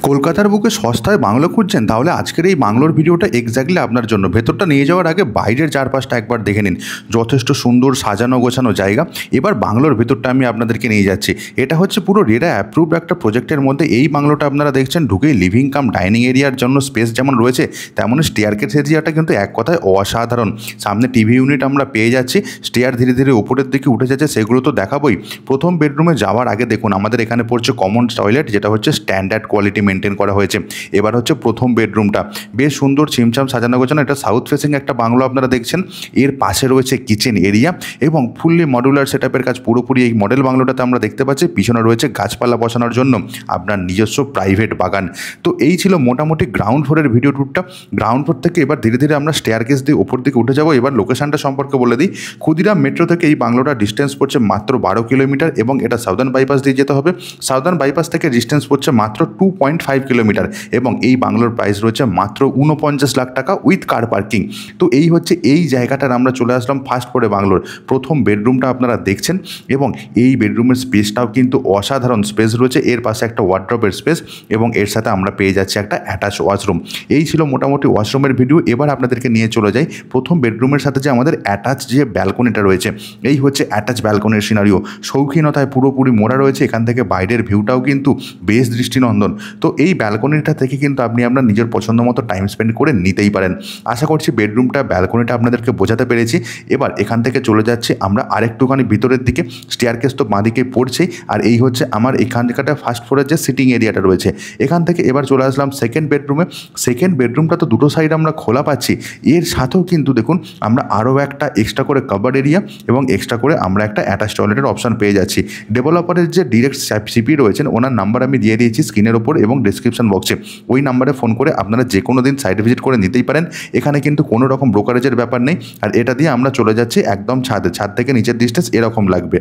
কলকাতার বুকে সস্তায় বাংলো খুঁজছেন? তাহলে আজকের এই বাংলোর ভিডিওটা এক্স্যাক্টলি আপনার জন্য। ভেতরটা নিয়ে যাওয়ার আগে বাইরের চারপাশটা একবার দেখে নিন। যথেষ্ট সুন্দর সাজানো গোছানো জায়গা। এবার বাংলোর ভেতরটা আমি আপনাদেরকে নিয়ে যাচ্ছি। এটা হচ্ছে পুরো রেরা অ্যাপ্রুভড একটা প্রজেক্টের মধ্যে এই বাংলোটা আপনারা দেখছেন। ঢুকেই লিভিং কাম ডাইনিং এরিয়ার জন্য স্পেস যেমন রয়েছে, তেমন স্টেয়ারকেস এরিয়াটা কিন্তু এক কথায় অসাধারণ। সামনে টিভি ইউনিট আমরা পেয়ে যাচ্ছি। স্টেয়ার ধীরে ধীরে উপরের দিকে উঠে যাচ্ছে, সেগুলো তো দেখাবোই। প্রথম বেডরুমে যাওয়ার আগে দেখুন আমাদের এখানে পড়ছে কমন টয়লেট, যেটা হচ্ছে স্ট্যান্ডার্ড কোয়ালিটি মেনটেন করা হয়েছে। এবার হচ্ছে প্রথম বেডরুমটা, বেশ সুন্দর ছিমছাম সাজানো গোছানো। এটা সাউথ ফেসিং একটা বাংলো আপনারা দেখছেন। এর পাশে রয়েছে কিচেন এরিয়া এবং ফুললি মডুলার সেটআপের কাজ পুরোপুরি এই মডেল বাংলোটাতে আমরা দেখতে পাচ্ছি। পিছনে রয়েছে গাছপালা বসানোর জন্য আপনার নিজস্ব প্রাইভেট বাগান। তো এই ছিল মোটামুটি গ্রাউন্ড ফ্লোরের ভিডিও ট্যুরটা। গ্রাউন্ড ফ্লোর থেকে এবার ধীরে ধীরে আমরা স্টেয়ারকেস দিয়ে উপর দিকে উঠে যাবো। এবার লোকেশনটা সম্পর্কে বলে দিই। ক্ষুদিরাম মেট্রো থেকে এই বাংলোটার ডিস্টেন্স পড়ছে মাত্র 12 কিলোমিটার এবং এটা সাউদার্ন বাইপাস দিয়ে যেতে হবে। সাউদার্ন বাইপাস থেকে ডিস্টেন্স পড়ছে মাত্র 2.5 কিলোমিটার এবং এই বাংলোর প্রাইস রয়েছে মাত্র 49 লাখ টাকা উইথ কার পার্কিং। তো এই হচ্ছে এই জায়গাটার আমরা চলে আসলাম ফার্স্ট ফ্লোরে বাংলোর। প্রথম বেডরুমটা আপনারা দেখছেন এবং এই বেডরুমের স্পেসটাও কিন্তু অসাধারণ স্পেস রয়েছে। এর পাশে একটা ওয়ার্ড্রপের স্পেস এবং এর সাথে আমরা পেয়ে যাচ্ছি একটা অ্যাটাচ ওয়াশরুম। এই ছিল মোটামুটি ওয়াশরুমের ভিডিও। এবার আপনাদেরকে নিয়ে চলে যাই প্রথম বেডরুমের সাথে যে আমাদের অ্যাটাচ যে ব্যালকনিটা রয়েছে। এই হচ্ছে অ্যাটাচ ব্যালকনির সিনারিও। শৌখিনতায় পুরোপুরি মোড়া রয়েছে। এখান থেকে বাইরের ভিউটাও কিন্তু বেশ দৃষ্টিনন্দন। তো এই ব্যালকনিটা থেকে কিন্তু আপনি আপনার নিজের পছন্দ মতো টাইম স্পেন্ড করে নিতেই পারেন। আশা করছি বেডরুমটা ব্যালকনিটা আপনাদেরকে বোঝাতে পেরেছি। এবার এখান থেকে চলে যাচ্ছি আমরা আরেকটুখানি ভিতরের দিকে। স্টেয়ারকেস তো বাঁদিকে পড়ছেই, আর এই হচ্ছে আমার এখানকাটা ফার্স্ট ফ্লোরের যে সিটিং এরিয়াটা রয়েছে। এখান থেকে এবার চলে আসলাম সেকেন্ড বেডরুমে। সেকেন্ড বেডরুমটা তো দুটো সাইড আমরা খোলা পাচ্ছি। এর সাথেও কিন্তু দেখুন আমরা আরও একটা এক্সট্রা করে কভার্ড এরিয়া এবং এক্সট্রা করে আমরা একটা অ্যাটাচ টয়লেটের অপশন পেয়ে যাচ্ছি। ডেভেলপারের যে ডিরেক্ট সিপি রয়েছেন, ওনার নাম্বার আমি দিয়ে দিয়েছি স্ক্রিনের ওপর এবং ডিসক্রিপশন বক্সে। ওই নাম্বারে ফোন করে আপনারা যে কোনো দিন সাইট ভিজিট করে নিতেই পারেন। এখানে কিন্তু কোনো রকম ব্রোকারেজের ব্যাপার নেই। আর এটা দিয়ে আমরা চলে যাচ্ছি একদম ছাদে। ছাদ থেকে নিচের ডিস্টেন্স এরকম লাগবে।